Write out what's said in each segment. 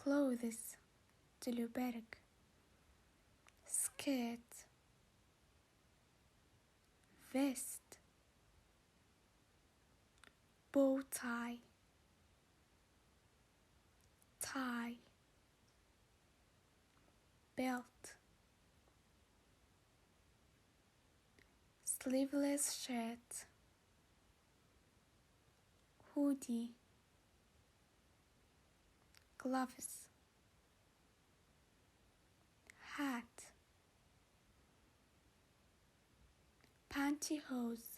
clothes دلوبرگ skirt vest bow tie tie belt sleeveless shirt hoodie gloves hat pantyhose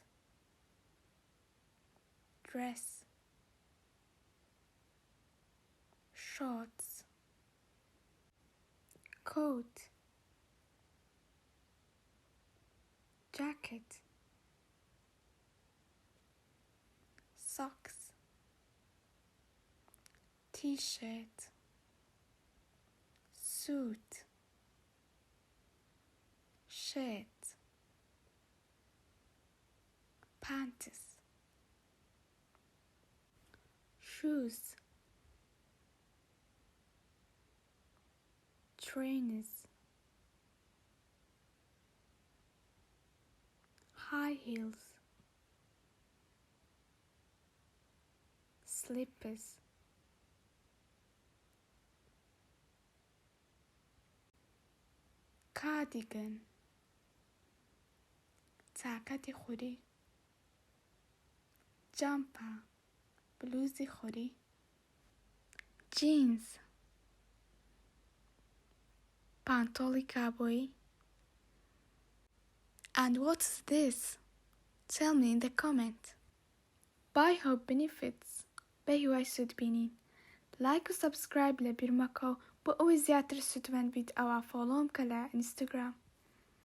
dress shorts coat jacket socks t-shirt suit shirt pants shoes trainers high heels slippers cardigan جاکتی خوری جامپر بلوزی خوری جینز پانتولی کابویی. And what's this? Tell me in the comment. Bye hope benefits. بهیوای سود بینین. لایک و سبسکرایب لبیر مکو با اوی زیادر سود من بید او فالوم کلا انستگرام.